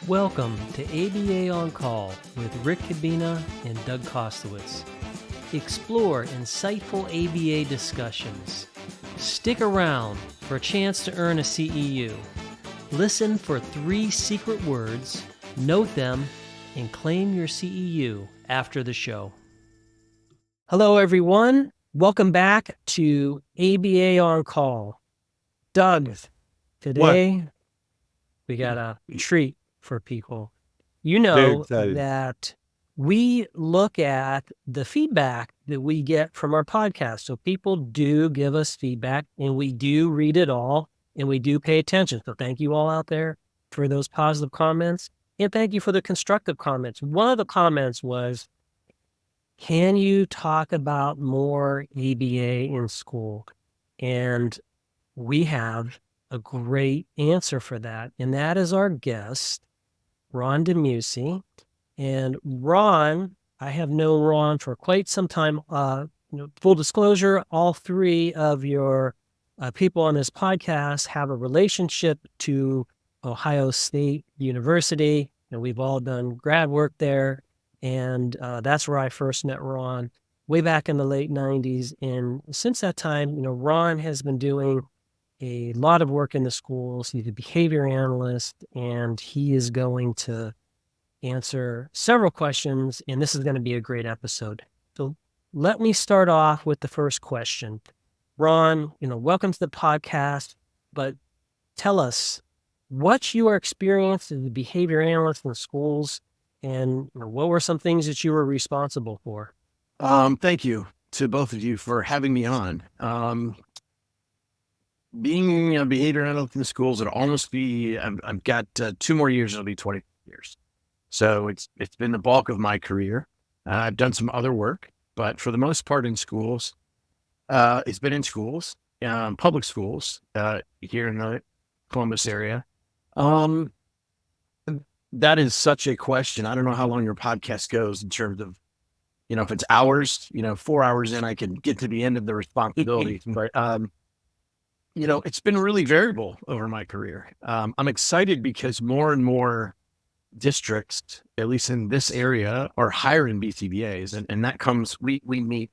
Welcome to ABA On Call with Rick Kubina and Doug Kostewicz. Explore insightful ABA discussions. Stick around for a chance to earn a CEU. Listen for 3 secret words, note them, and claim your CEU after the show. Hello, everyone. Welcome back to ABA On Call. Doug, today we got a treat for people. You know that we look at the feedback that we get from our podcast. So people do give us feedback and we do read it all and we do pay attention. So thank you all out there for those positive comments. And thank you for the constructive comments. One of the comments was, can you talk about more ABA in school? And we have a great answer for that. And that is our guest, Ron DeMuesy. And Ron, I have known Ron for quite some time. Full disclosure, all 3 of your people on this podcast have a relationship to Ohio State University, and we've all done grad work there. And that's where I first met Ron way back in the late 90s. And since that time, Ron has been doing a lot of work in the schools. He's a behavior analyst, and he is going to answer several questions, and this is going to be a great episode. So let me start off with the first question. Ron, welcome to the podcast, but tell us what's your experience as a behavior analyst in schools, and what were some things that you were responsible for? Thank you to both of you for having me on. Being a behavior analyst in the schools, it'll almost be, I've got 2 more years, it'll be 20 years. So it's been the bulk of my career. I've done some other work, but for the most part in schools, it's been in schools, public schools here in the Columbus area. That is such a question. I don't know how long your podcast goes in terms of, if it's hours, 4 hours in, I can get to the end of the responsibility, but, it's been really variable over my career. I'm excited because more and more districts, at least in this area, are hiring BCBAs. And that comes, we meet,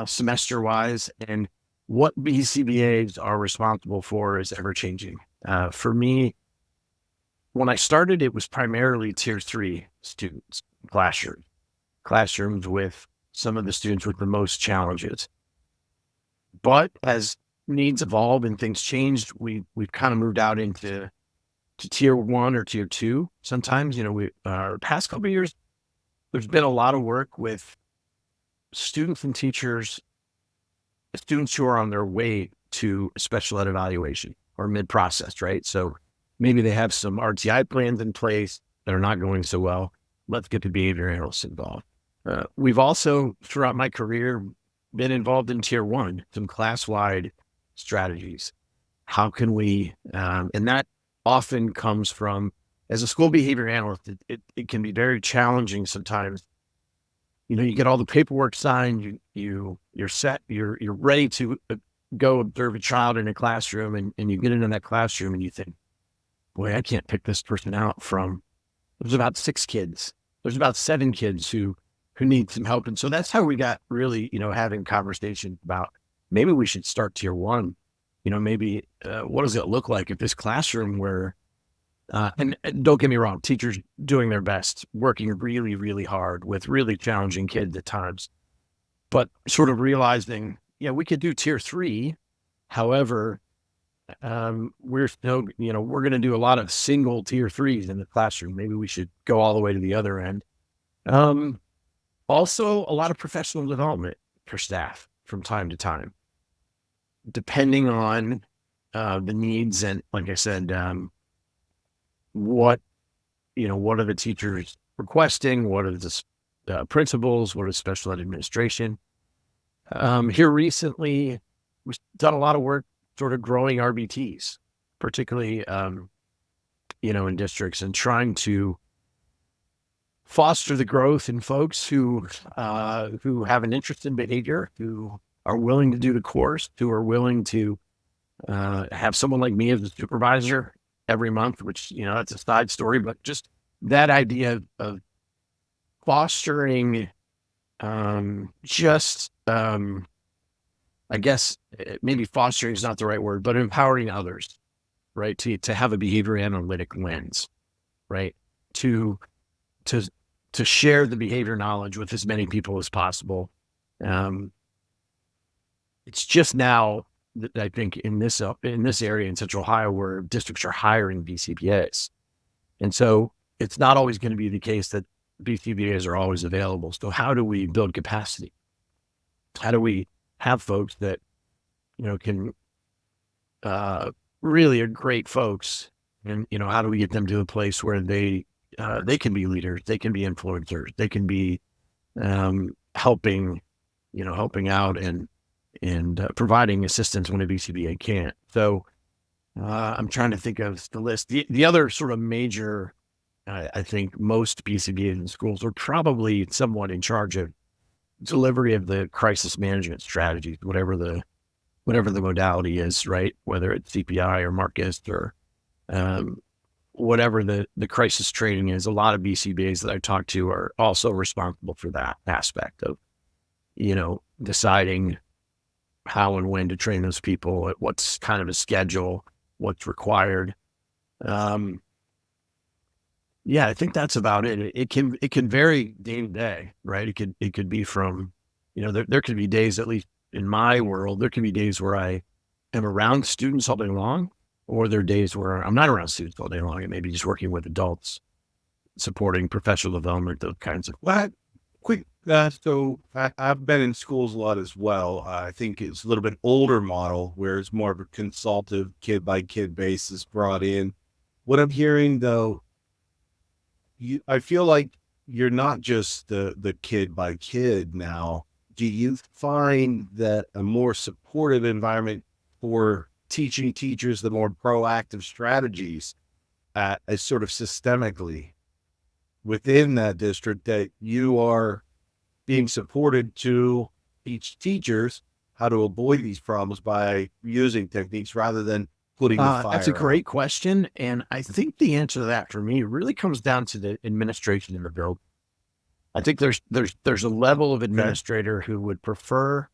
semester wise, and what BCBAs are responsible for is ever changing. For me, when I started, it was primarily tier 3 students, classrooms with some of the students with the most challenges. But as needs evolve and things changed, we've kind of moved out into tier 1 or tier 2. Sometimes, our past couple of years, there's been a lot of work with students and teachers, students who are on their way to a special ed evaluation or mid-process, right? So maybe they have some RTI plans in place that are not going so well. Let's get the behavior analysts involved. We've also, throughout my career, been involved in tier 1, some class-wide strategies. How can we, and that often comes from, as a school behavior analyst, it can be very challenging sometimes. You get all the paperwork signed, you're set, you're ready to go observe a child in a classroom, and you get into that classroom and you think, boy, I can't pick this person out from, there's about 6 kids. There's about 7 kids who need some help. And so that's how we got really, having conversations about maybe we should start tier 1. Maybe what does it look like if this classroom where, and don't get me wrong, teachers doing their best, working really, really hard with really challenging kids at times, but sort of realizing, we could do tier 3. However, we're still, we're going to do a lot of single tier 3s in the classroom. Maybe we should go all the way to the other end. Also, a lot of professional development for staff from time to time, depending on the needs. And like I said, what are the teachers requesting? What are the principals? What is special ed administration? Here recently, we've done a lot of work sort of growing RBTs, particularly, in districts, and trying to foster the growth in folks who have an interest in behavior, who are willing to do the course, who are willing to have someone like me as a supervisor every month, which, that's a side story, but just that idea of fostering, I guess maybe fostering is not the right word, but empowering others, right? To have a behavior analytic lens, right? To share the behavior knowledge with as many people as possible. It's just now that I think in this area in Central Ohio where districts are hiring BCBAs. And so it's not always going to be the case that BCBAs are always available. So how do we build capacity? How do we have folks that, can really are great folks, and, how do we get them to a place where they can be leaders, they can be influencers, they can be helping out and providing assistance when a BCBA can't. So I'm trying to think of the list. The other sort of major, I think most BCBAs in schools are probably somewhat in charge of delivery of the crisis management strategies, whatever the modality is, right? Whether it's CPI or Marcus or whatever the crisis training is. A lot of BCBAs that I talk to are also responsible for that aspect of, deciding how and when to train those people, at what's kind of a schedule, what's required. Yeah, I think that's about it. It can vary day to day, right? It could be from, there could be days, at least in my world, there can be days where I am around students all day long, or there are days where I'm not around students all day long and maybe just working with adults, supporting professional development, those kinds of. Well, I've been in schools a lot as well. I think it's a little bit older model where it's more of a consultative kid by kid basis brought in. What I'm hearing though, I feel like you're not just the kid by kid now. Do you find that a more supportive environment for teaching teachers the more proactive strategies as sort of systemically within that district, that you are being supported to teach teachers how to avoid these problems by using techniques rather than putting the fire That's a great out? question. And I think the answer to that for me really comes down to the administration in the building. I think there's a level of administrator who would prefer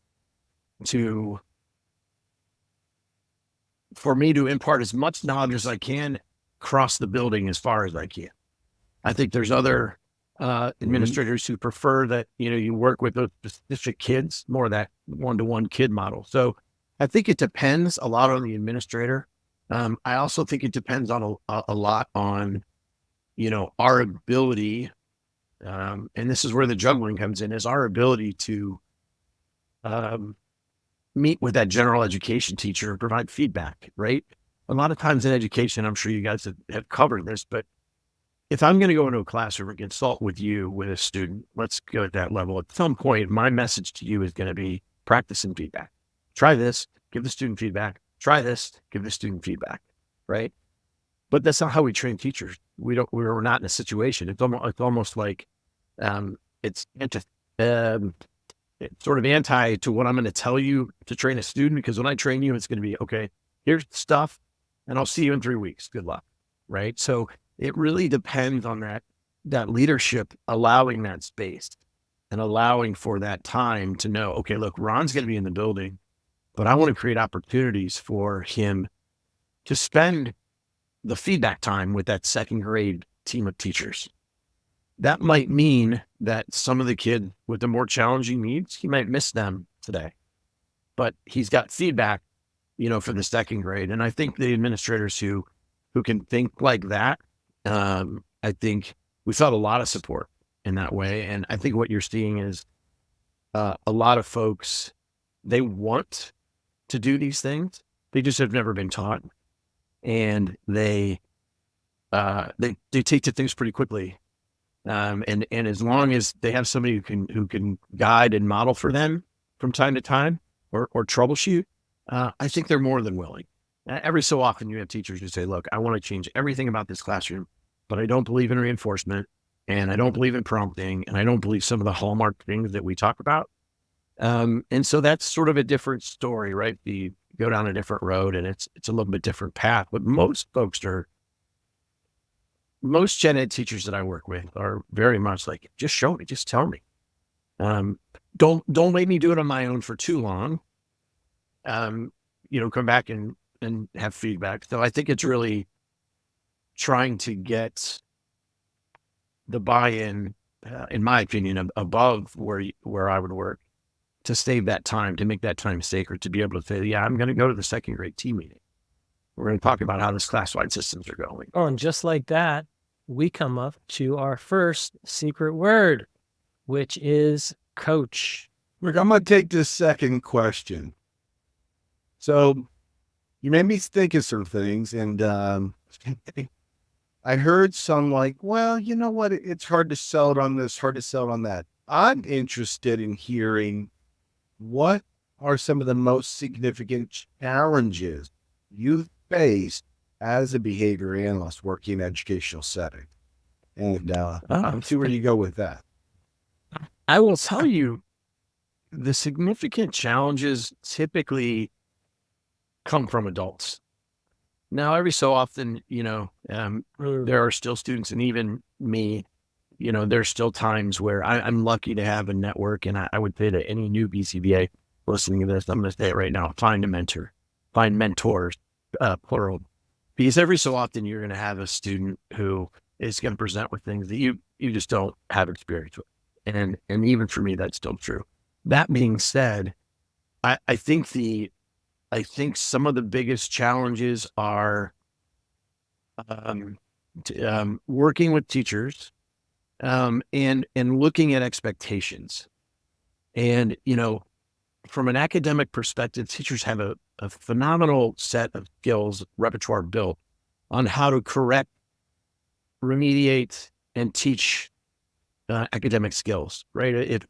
for me to impart as much knowledge as I can across the building as far as I can. I think there's other administrators who prefer that, you work with those specific kids, more of that one-to-one kid model. So I think it depends a lot on the administrator. I also think it depends on a lot on, our ability, and this is where the juggling comes in, is our ability to meet with that general education teacher and provide feedback, right? A lot of times in education, I'm sure you guys have covered this, but if I'm going to go into a classroom and consult with you with a student, let's go at that level. At some point, my message to you is going to be practice and feedback. Try this, give the student feedback. Try this, give the student feedback, right? But that's not how we train teachers. We're not in a situation. It's almost like it's sort of anti to what I'm going to tell you to train a student, because when I train you, it's going to be, okay, here's the stuff and I'll see you in 3 weeks. Good luck. Right. So it really depends on that leadership, allowing that space and allowing for that time to know, okay, look, Ron's going to be in the building, but I want to create opportunities for him to spend the feedback time with that second grade team of teachers. That might mean that some of the kids with the more challenging needs, he might miss them today, but he's got feedback, for the second grade. And I think the administrators who can think like that, I think we felt a lot of support in that way. And I think what you're seeing is a lot of folks, they want to do these things. They just have never been taught. And they take to things pretty quickly. And as long as they have somebody who can guide and model for them from time to time or troubleshoot, I think they're more than willing. Every so often you have teachers who say, look, I want to change everything about this classroom, but I don't believe in reinforcement, and I don't believe in prompting, and I don't believe some of the hallmark things that we talk about. And so that's sort of a different story, right? The go down a different road, and it's a little bit different path. But most gen ed teachers that I work with are very much like, just show me, just tell me. Don't let me do it on my own for too long. Come back and have feedback. So I think it's really trying to get the buy-in, in my opinion, above where I would work, to save that time, to make that time sacred, to be able to say, yeah, I'm going to go to the second grade team meeting. We're going to talk about how this class-wide systems are going. Oh, and just like that, we come up to our first secret word, which is coach. Rick, I'm going to take this second question. So you made me think of some things, and I heard some like, well, you know what? It's hard to sell it on this, hard to sell it on that. I'm interested in hearing, what are some of the most significant challenges you've faced as a behavior analyst working in an educational setting? And I'll see where you go with that. I will tell you, the significant challenges typically come from adults. Now, every so often, there are still students, and even me, there's still times where I'm lucky to have a network, and I would say to any new BCBA listening to this, I'm going to say it right now: find a mentor, find mentors, plural, because every so often you're going to have a student who is going to present with things that you just don't have experience with, and even for me, that's still true. That being said, I think some of the biggest challenges are working with teachers, and looking at expectations. And, from an academic perspective, teachers have a phenomenal set of skills, repertoire built on how to correct, remediate, and teach academic skills, right?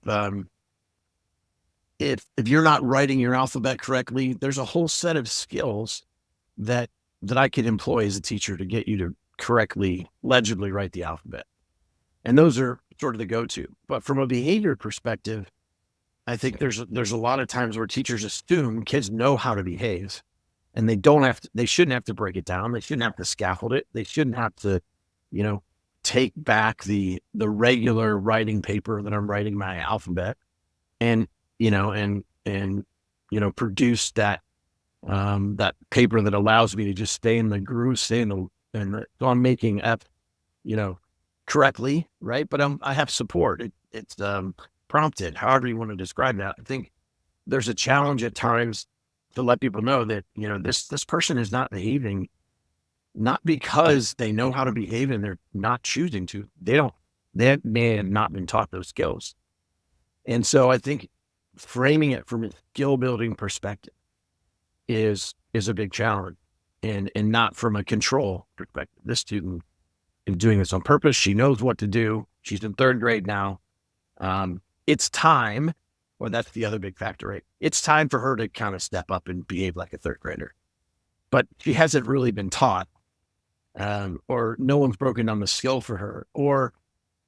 If you're not writing your alphabet correctly, there's a whole set of skills that I could employ as a teacher to get you to correctly, legibly write the alphabet. And those are sort of the go-to. But from a behavior perspective, I think there's a lot of times where teachers assume kids know how to behave, and they shouldn't have to break it down. They shouldn't have to scaffold it. They shouldn't have to, take back the regular writing paper that I'm writing my alphabet, and produce that paper that allows me to just stay in the groove, so I'm making up, correctly, right? But I have support. It's prompted, however you want to describe that. I think there's a challenge at times to let people know that, this person is not behaving, not because they know how to behave and they're not choosing to. They may have not been taught those skills. And so I think framing it from a skill building perspective is a big challenge, and not from a control perspective. This student is doing this on purpose. She knows what to do. She's in third grade now. It's time, or that's the other big factor, right? It's time for her to kind of step up and behave like a third grader, but she hasn't really been taught, or no one's broken down the skill for her, or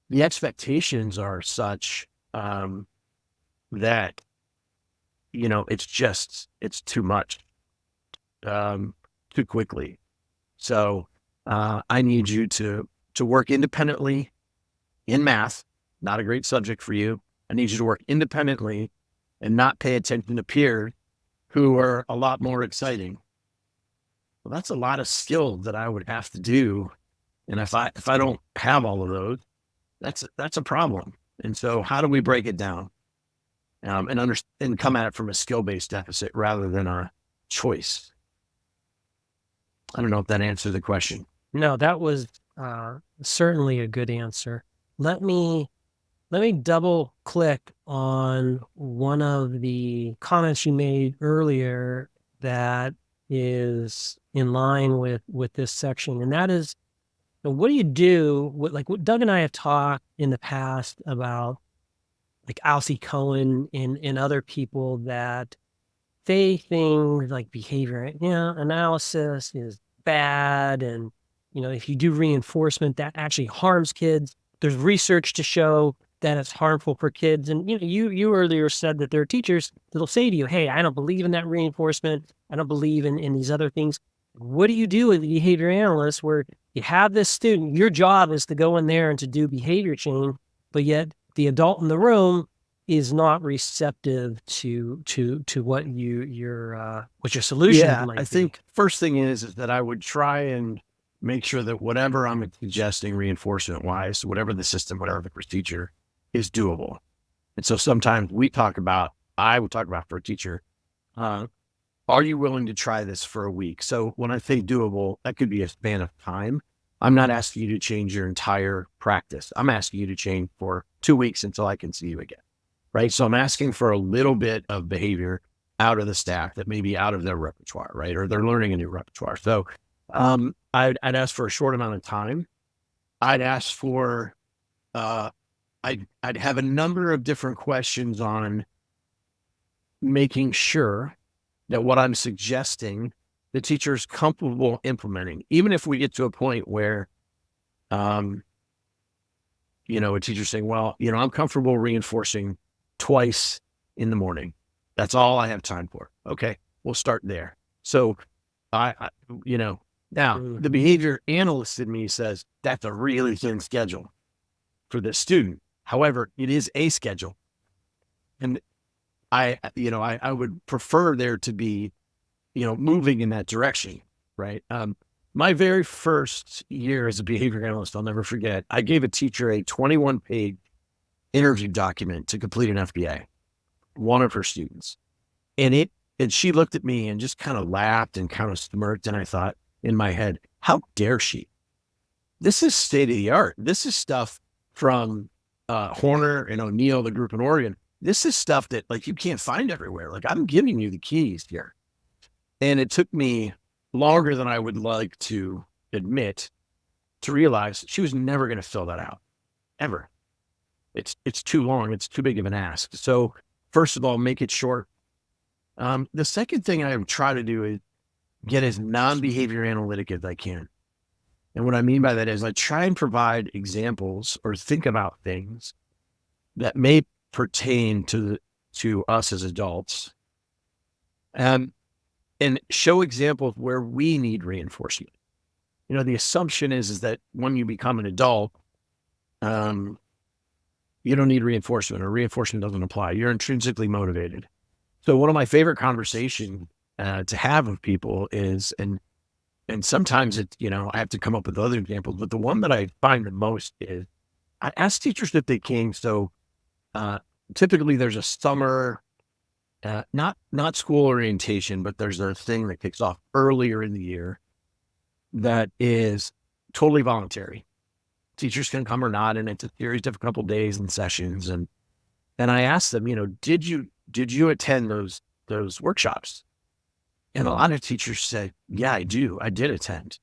the expectations are such, that, it's too much, too quickly. So, I need you to work independently in math, not a great subject for you. I need you to work independently and not pay attention to peers who are a lot more exciting. Well, that's a lot of skill that I would have to do. And if I don't have all of those, that's a problem. And so how do we break it down, and come at it from a skill-based deficit rather than a choice? I don't know if that answers the question. No, that was certainly a good answer. Let me double click on one of the comments you made earlier that is in line with this section. And that is, what do you do with, like, what Doug and I have talked in the past about, like Alcy Cohen and other people that say things like behavior, analysis is bad. And, if you do reinforcement, that actually harms kids. There's research to show that it's harmful for kids. And you earlier said that there are teachers that'll say to you, "Hey, I don't believe in that reinforcement. I don't believe in these other things." What do you do with the behavior analyst where you have this student, your job is to go in there and to do behavior change, but yet the adult in the room is not receptive to what your solution might be? I think first thing is that I would try and make sure that whatever I'm suggesting reinforcement wise, whatever the system, whatever the procedure is doable. And so sometimes I would talk about for a teacher, are you willing to try this for a week? So when I say doable, that could be a span of time. I'm not asking you to change your entire practice. I'm asking you to change for 2 weeks until I can see you again. Right. So I'm asking for a little bit of behavior out of the staff that may be out of their repertoire, right? Or they're learning a new repertoire. So I'd ask for a short amount of time. I'd ask for, I'd have a number of different questions on making sure that what I'm suggesting, the teacher's comfortable implementing, even if we get to a point where, a teacher's saying, well, I'm comfortable reinforcing twice in the morning. That's all I have time for. Okay, we'll start there. So now the behavior analyst in me says that's a really thin schedule for this student. However, it is a schedule. And I would prefer there to be, moving in that direction, right? My very first year as a behavior analyst, I'll never forget, I gave a teacher a 21-page interview document to complete an FBA, one of her students. And she looked at me and just kind of laughed and kind of smirked. And I thought in my head, how dare she? This is state of the art. This is stuff from Horner and O'Neill, the group in Oregon. This is stuff that you can't find everywhere. I'm giving you the keys here. And it took me longer than I would like to admit to realize she was never going to fill that out, ever. It's too long. It's too big of an ask. So first of all, make it short. The second thing I try to do is get as non-behavior analytic as I can. And what I mean by that is I try and provide examples or think about things that may pertain to us as adults, and show examples where we need reinforcement. The assumption is that when you become an adult, you don't need reinforcement, or reinforcement doesn't apply. You're intrinsically motivated. So one of my favorite conversations to have with people is, and sometimes it's, I have to come up with other examples, but the one that I find the most is I ask teachers if they can. So typically there's a summer, not school orientation, but there's a thing that kicks off earlier in the year that is totally voluntary. Teachers can come or not, and it's a series of a couple days and sessions. And I asked them, did you attend those workshops? And a lot of teachers said, yeah, I did attend.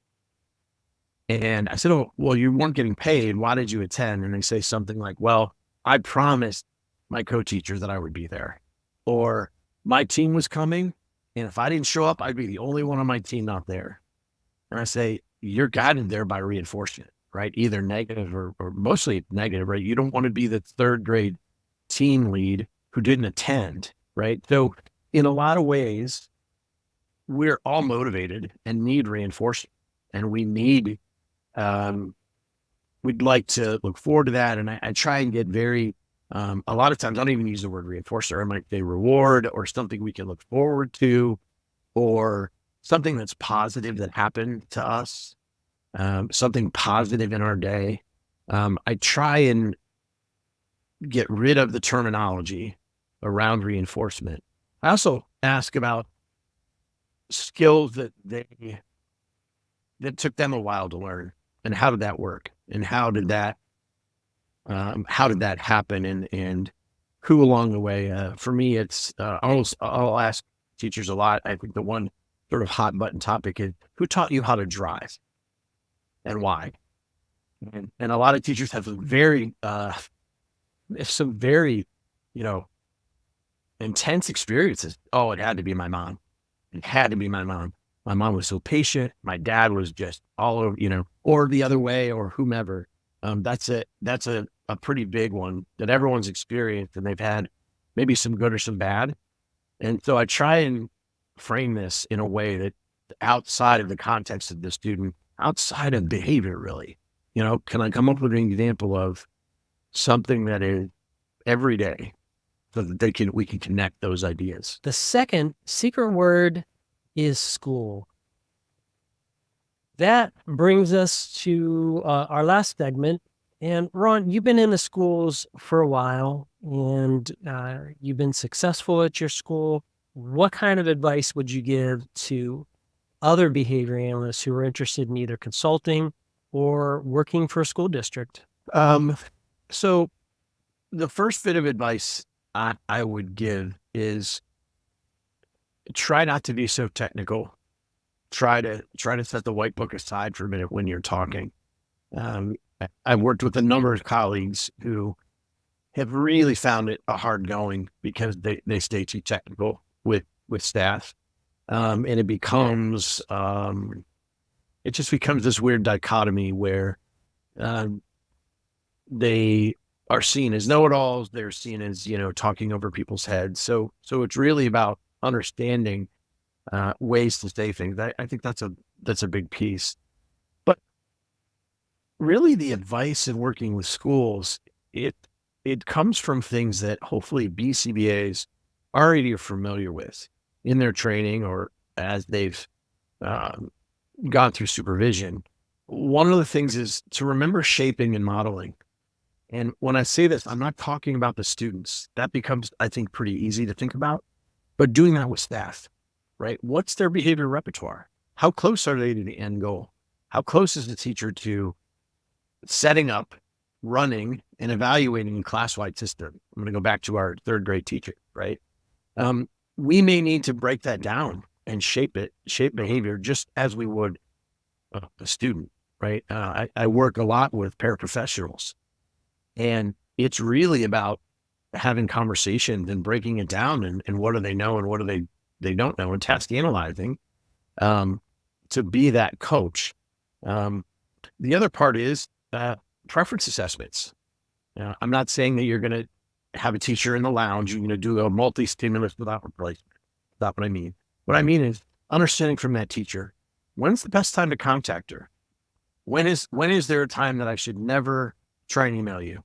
And I said, oh, well, you weren't getting paid. Why did you attend? And they say something like, well, I promised my co-teacher that I would be there, or my team was coming, and if I didn't show up, I'd be the only one on my team not there. And I say, you're guided there by reinforcement, right? Either negative or mostly negative, right? You don't want to be the third grade team lead who didn't attend, right? So in a lot of ways, we're all motivated and need reinforcement, and we need, we'd like to look forward to that. And I try and get very, a lot of times I don't even use the word reinforcer. I might say reward, or something we can look forward to, or something that's positive that happened to us, something positive in our day. I try and get rid of the terminology around reinforcement. I also ask about skills that took them a while to learn, and how did that work, and how did that happen, and who along the way. For me, it's I'll ask teachers a lot. I think the one sort of hot button topic is, who taught you how to drive and why? And a lot of teachers have some very intense experiences. Oh, it had to be my mom. It had to be my mom. My mom was so patient. My dad was just all over, or the other way, or whomever. That's a a pretty big one that everyone's experienced, and they've had maybe some good or some bad. And so I try and frame this in a way that outside of the context of the student, outside of behavior, really, can I come up with an example of something that is every day so that we can connect those ideas? The second secret word is school. That brings us to our last segment. And Ron, you've been in the schools for a while, and you've been successful at your school. What kind of advice would you give to other behavior analysts who are interested in either consulting or working for a school district? So the first bit of advice I would give is try not to be so technical. Try to set the white book aside for a minute when you're talking. I've worked with a number of colleagues who have really found it a hard going because they stay too technical with staff. And it just becomes this weird dichotomy where they are seen as know-it-alls. They're seen as, talking over people's heads. So it's really about understanding ways to say things. I think that's a big piece. But really the advice in working with schools, it comes from things that hopefully BCBAs already are familiar with in their training or as they've gone through supervision. One of the things is to remember shaping and modeling. And when I say this, I'm not talking about the students. That becomes, I think, pretty easy to think about, but doing that with staff, right? What's their behavior repertoire? How close are they to the end goal? How close is the teacher to setting up, running, and evaluating a class-wide system? I'm going to go back to our third grade teacher, right? We may need to break that down and shape behavior just as we would a student, right? I work a lot with paraprofessionals, and it's really about having conversations and breaking it down and what do they know and what do they don't know, and task analyzing to be that coach. The other part is preference assessments. I'm not saying that you're going to have a teacher in the lounge, you're going to do a multi-stimulus without replacement. That's what I mean. What I mean is understanding from that teacher, when's the best time to contact her? When is there a time that I should never try and email you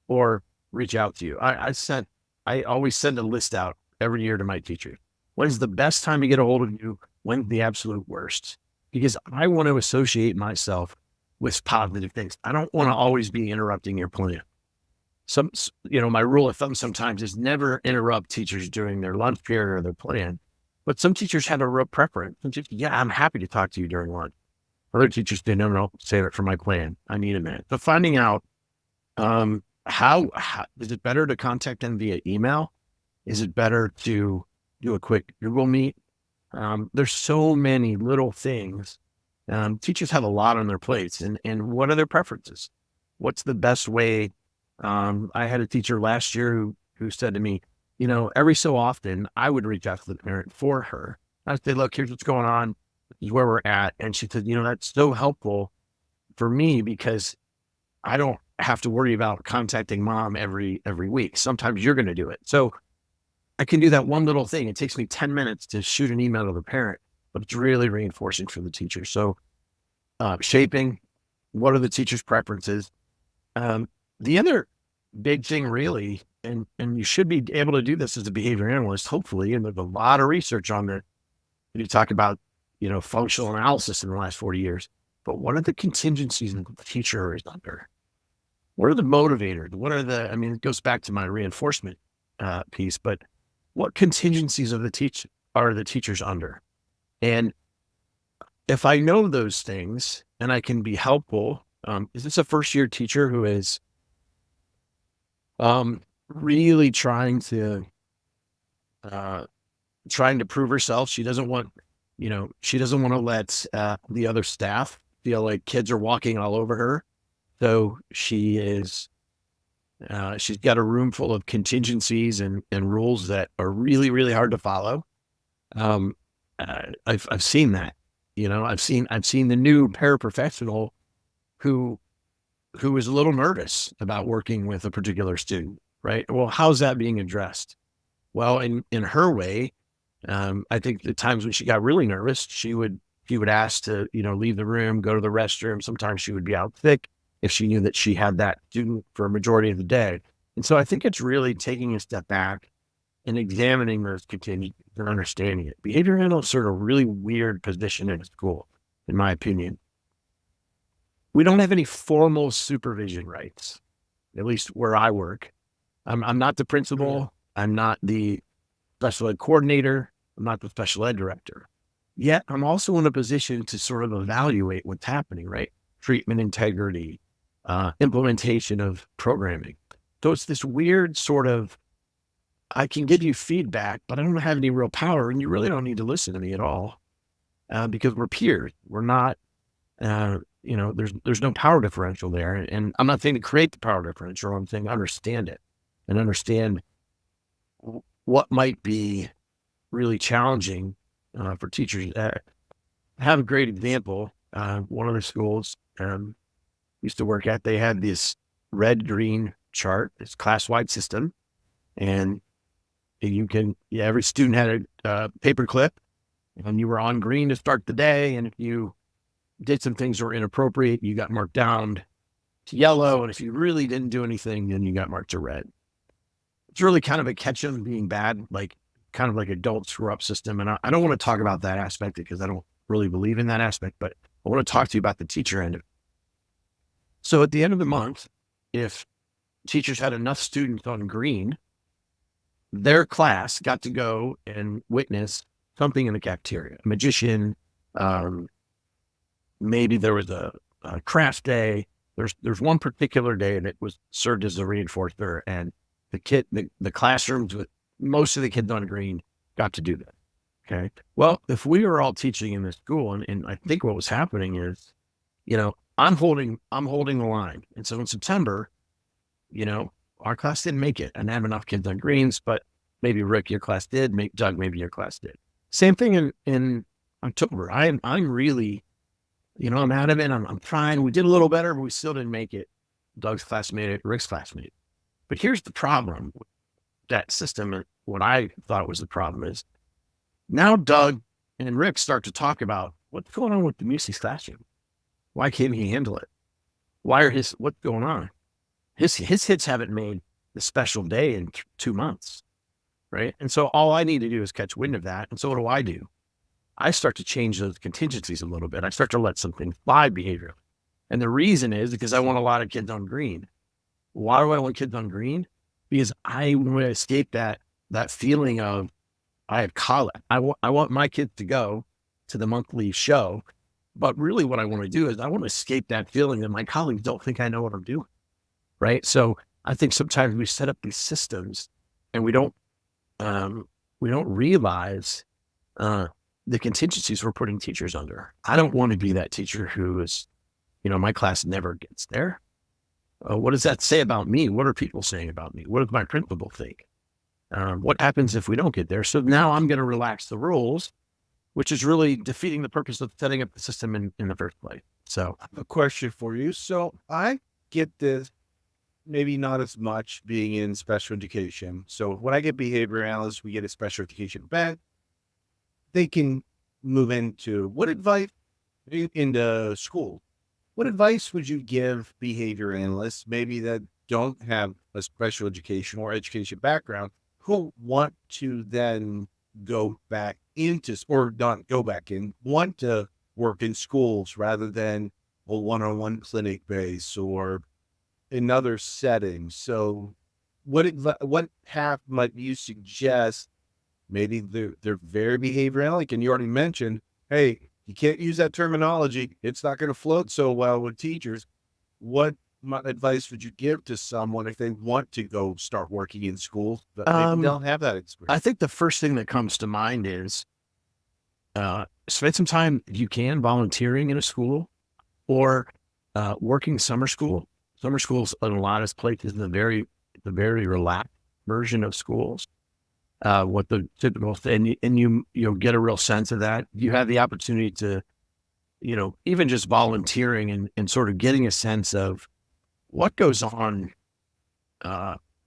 or reach out to you? I always send a list out every year to my teachers. When is the best time to get a hold of you? When's the absolute worst? Because I want to associate myself with positive things. I don't want to always be interrupting your plan. My rule of thumb sometimes is never interrupt teachers during their lunch period or their plan. But some teachers have a real preference. Yeah, I'm happy to talk to you during lunch. Other teachers say, no, save it for my plan. I need a minute. So finding out how is it better to contact them via email? Is it better to do a quick Google Meet? There's so many little things. Teachers have a lot on their plates, and what are their preferences? What's the best way? I had a teacher last year who said to me, every so often I would reach out to the parent for her. I said, look, here's what's going on. This is where we're at. And she said, that's so helpful for me because I don't have to worry about contacting mom every week. Sometimes you're going to do it. So I can do that one little thing. It takes me 10 minutes to shoot an email to the parent, but it's really reinforcing for the teacher. So shaping, what are the teacher's preferences? The other big thing really, and you should be able to do this as a behavior analyst, hopefully, and there's a lot of research on that. You talk about, functional analysis in the last 40 years, but what are the contingencies that the teacher is under? What are the motivators? It goes back to my reinforcement piece, but what contingencies are the teachers under? And if I know those things and I can be helpful, is this a first year teacher who is really trying to prove herself? She doesn't want to let the other staff feel like kids are walking all over her. So she's got a room full of contingencies and rules that are really, really hard to follow. I've seen that, I've seen the new paraprofessional who who was a little nervous about working with a particular student, right? Well, how's that being addressed? Well, in her way, I think the times when she got really nervous, she would ask to, leave the room, go to the restroom. Sometimes she would be out sick if she knew that she had that student for a majority of the day. And so I think it's really taking a step back and examining those contingencies and understanding it. Behavior analysts are a really weird position in a school, in my opinion. We don't have any formal supervision rights, at least where I work. I'm not the principal. I'm not the special ed coordinator. I'm not the special ed director. Yet I'm also in a position to sort of evaluate what's happening, right? Treatment integrity, implementation of programming. So it's this weird sort of, I can give you feedback, but I don't have any real power, and you really don't need to listen to me at all because we're peers. We're not, there's no power differential there. And I'm not saying to create the power differential. I'm saying understand it and understand what might be really challenging for teachers. I have a great example. One of the schools used to work at, they had this red-green chart, this class-wide system, and every student had a paper clip, and you were on green to start the day, and if you did some things that were inappropriate, you got marked down to yellow, and if you really didn't do anything, then you got marked to red. It's really kind of a catch them being bad, kind of like a don't screw up system. And I don't want to talk about that aspect because I don't really believe in that aspect, but I want to talk to you about the teacher end of it. So at the end of the month, if teachers had enough students on green, their class got to go and witness something in the cafeteria, a magician, maybe there was a craft day. There's one particular day that was served as a reinforcer, and the classrooms with most of the kids on green got to do that. Okay. Well, if we were all teaching in this school, and I think what was happening is, I'm holding the line. And so in September, our class didn't make it and have enough kids on greens, but maybe Rick, your class did, Doug, maybe your class did. Same thing in October. I'm really, I'm out of it. I'm trying. We did a little better, but we still didn't make it. Doug's class made it, Rick's class made it. But here's the problem with that system. And what I thought was the problem is now Doug and Rick start to talk about what's going on with DeMuesy's classroom. Why can't he handle it? What's going on? His hits haven't made the special day in 2 months, right? And so all I need to do is catch wind of that. And so what do? I start to change those contingencies a little bit. I start to let something fly behavior. And the reason is because I want a lot of kids on green. Why do I want kids on green? Because I want to escape that feeling of I have college. I want my kids to go to the monthly show. But really what I want to do is I want to escape that feeling that my colleagues don't think I know what I'm doing. Right. So I think sometimes we set up these systems and we don't realize the contingencies we're putting teachers under. I don't want to be that teacher who is, my class never gets there. What does that say about me? What are people saying about me? What does my principal think? What happens if we don't get there? So now I'm going to relax the rules, which is really defeating the purpose of setting up the system in the first place. So I have a question for you. So I get this, maybe not as much being in special education. So when I get behavior analysts, we get a special education bed. They can move into what advice into school. What advice would you give behavior analysts, maybe that don't have a special education or education background, who want to then go back into, or not go back in, want to work in schools rather than a one-on-one clinic base or in other settings? So what path might you suggest? Maybe they're very behavior analytic, and you already mentioned, hey, you can't use that terminology. It's not going to float so well with teachers. What advice would you give to someone if they want to go start working in schools, but maybe they don't have that experience? I think the first thing that comes to mind is spend some time, if you can, volunteering in a school or working summer school. Summer schools in a lot of places, the very relaxed version of schools. What the typical thing, and you'll get a real sense of that. You have the opportunity to, even just volunteering and sort of getting a sense of what goes on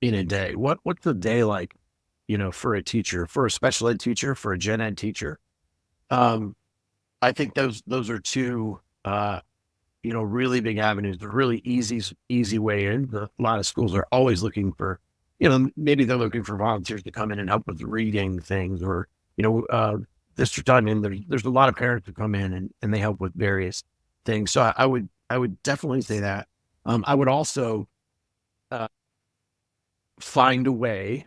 in a day? What's the day like, for a teacher, for a special ed teacher, for a gen ed teacher? I think those are two, really big avenues. They're really easy way in. A lot of schools are always looking for, maybe they're looking for volunteers to come in and help with reading things, or, district I'm in, there's a lot of parents who come in and they help with various things. So I would definitely say that. I would also find a way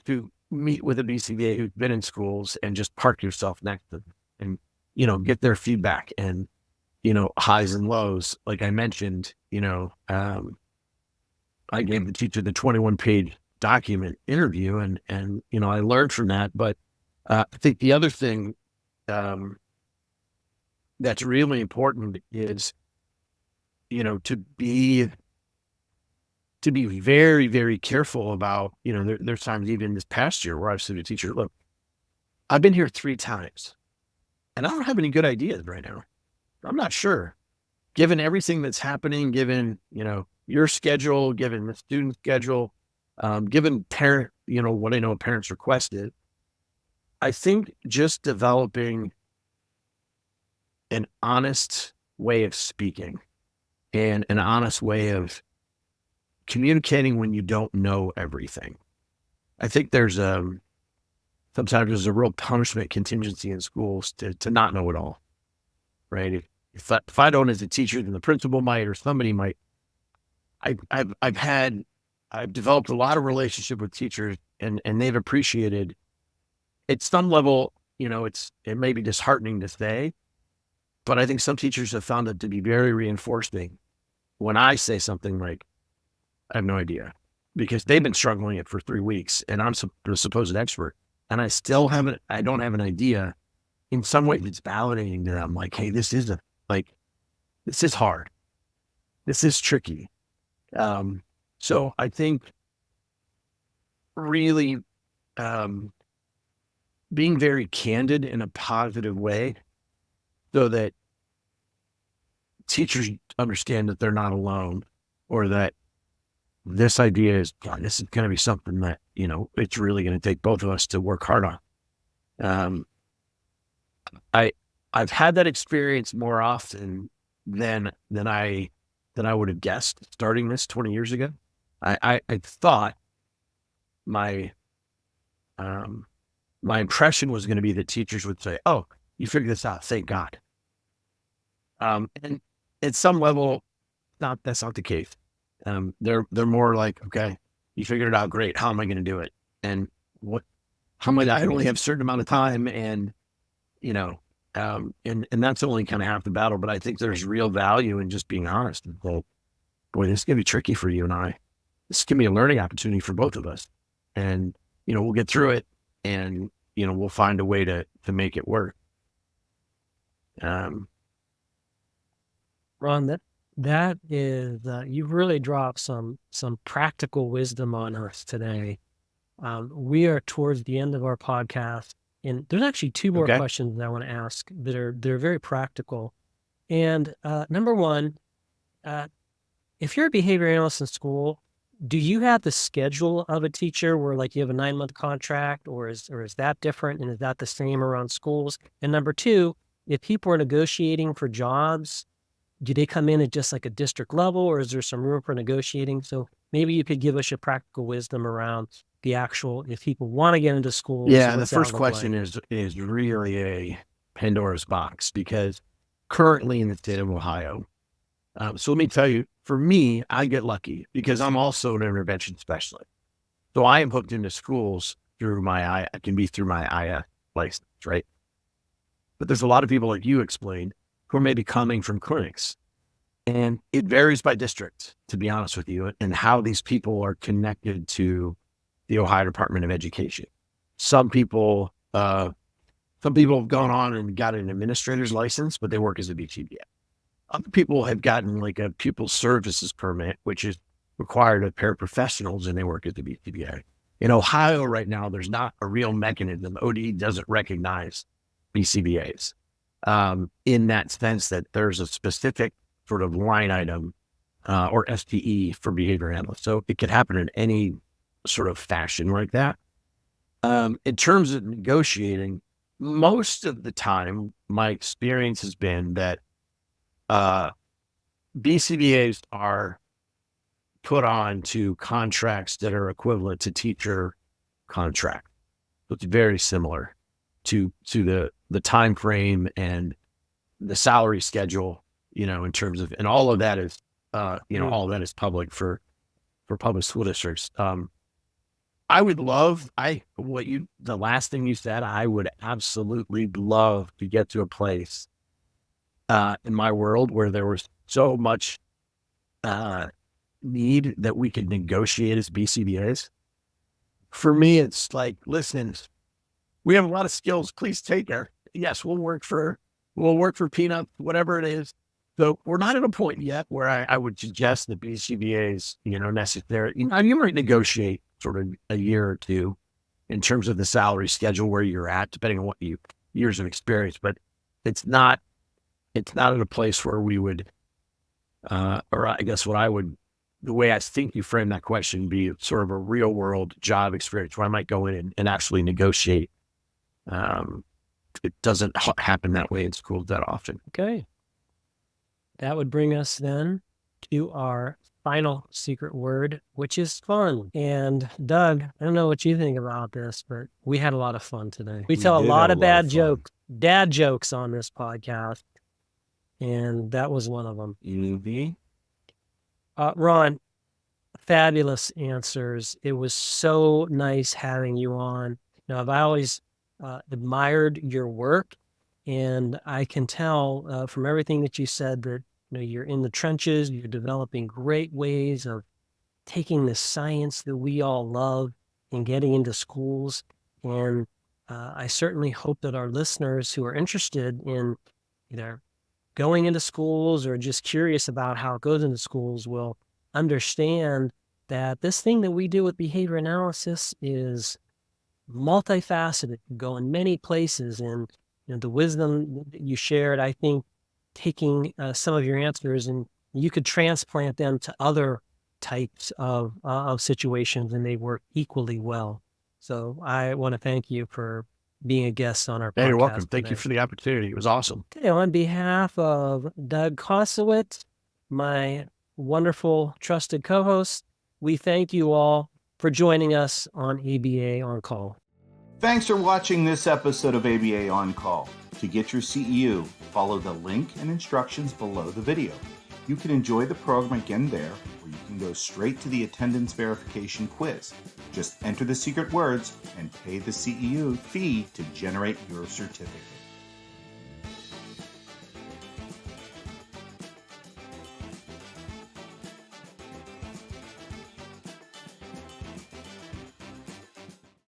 to meet with a BCBA who's been in schools and just park yourself next to them and, get their feedback and, highs and lows. Like I mentioned, I gave the teacher the 21-page document interview and, I learned from that. But I think the other thing that's really important is, to be very, very careful about, there's times even this past year where I've said to a teacher, look, I've been here 3 times and I don't have any good ideas right now. I'm not sure, given everything that's happening, given, your schedule, given the student schedule, given parent, what I know parents requested. I think just developing an honest way of speaking and an honest way of communicating when you don't know everything. I think sometimes there's a real punishment contingency in schools to not know it all, right? If I don't as a teacher, then the principal might, or somebody might. I've developed a lot of relationship with teachers and they've appreciated at some level, it may be disheartening to say, but I think some teachers have found it to be very reinforcing when I say something like, I have no idea, because they've been struggling it for 3 weeks and I'm the supposed expert. And I don't have an idea. In some ways it's validating to them. Like, hey, this is hard. This is tricky. So I think really, being very candid in a positive way so that teachers understand that they're not alone, or that this idea is going to be something that, it's really going to take both of us to work hard on. I've had that experience more often than I would have guessed starting this 20 years ago. I thought my impression was going to be that teachers would say, "Oh, you figured this out, thank God." And at some level, that's not the case. They're more like, "Okay, you figured it out, great. How am I going to do it? And I only have a certain amount of time, and and that's only kind of half the battle." But I think there's real value in just being honest and go, "Boy, this is going to be tricky for you and I. This can be a learning opportunity for both of us, and we'll get through it, and we'll find a way to make it work." Ron, that is you've really dropped some practical wisdom on us today. We are towards the end of our podcast, and there's actually 2 more questions that I want to ask they're very practical. And number one, if you're a behavior analyst in school, do you have the schedule of a teacher where like you have a 9-month contract, or is that different? And is that the same around schools? And number 2, if people are negotiating for jobs, do they come in at just like a district level, or is there some room for negotiating? So maybe you could give us your practical wisdom around the actual, if people want to get into schools. Yeah, the first question is really a Pandora's box, because currently in the state of Ohio, so let me tell you, for me, I get lucky because I'm also an intervention specialist. So I am hooked into schools through I can be through my IS license, right? But there's a lot of people, like you explained, who are maybe coming from clinics. And it varies by district, to be honest with you, and how these people are connected to the Ohio Department of Education. Some people have gone on and got an administrator's license, but they work as a BCBA. Other people have gotten like a pupil services permit, which is required of paraprofessionals, and they work at the BCBA. In Ohio right now, there's not a real mechanism. ODE doesn't recognize BCBAs in that sense that there's a specific sort of line item or STE for behavior analyst. So it could happen in any sort of fashion like that. In terms of negotiating, most of the time, my experience has been that BCBAs are put on to contracts that are equivalent to teacher contract. So it's very similar to the time frame and the salary schedule, in terms of, and all of that is, all of that is public for public school districts. I would love, the last thing you said, I would absolutely love to get to a place in my world where there was so much need that we could negotiate as BCBAs. For me, it's like, listen, we have a lot of skills. Please take her. Yes, we'll work for peanuts, whatever it is. So we're not at a point yet where I would suggest that BCBAs, necessary. You might negotiate sort of a year or two in terms of the salary schedule where you're at, depending on what years of experience. But it's not at a place where we would, or I guess the way I think you frame that question be sort of a real world job experience where I might go in and actually negotiate. It doesn't happen that way in schools that often. Okay. That would bring us then to our final secret word, which is fun. And Doug, I don't know what you think about this, but we had a lot of fun today. We tell a lot of dad jokes on this podcast, and that was one of them. Ron, fabulous answers. It was so nice having you on. I've always admired your work, and I can tell from everything that you said that you're in the trenches. You're developing great ways of taking the science that we all love and getting into schools. And I certainly hope that our listeners who are interested in either going into schools or just curious about how it goes into schools will understand that this thing that we do with behavior analysis is multifaceted, go in many places. And the wisdom that you shared, I think, taking some of your answers and you could transplant them to other types of situations and they work equally well. So I want to thank you for being a guest on our podcast. You're welcome. Today. Thank you for the opportunity. It was awesome. Okay, on behalf of Doug Kostewicz, my wonderful trusted co-host, we thank you all for joining us on ABA On Call. Thanks for watching this episode of ABA On Call. To get your CEU, follow the link and instructions below the video. You can enjoy the program again there, or you can go straight to the attendance verification quiz. Just enter the secret words and pay the CEU fee to generate your certificate.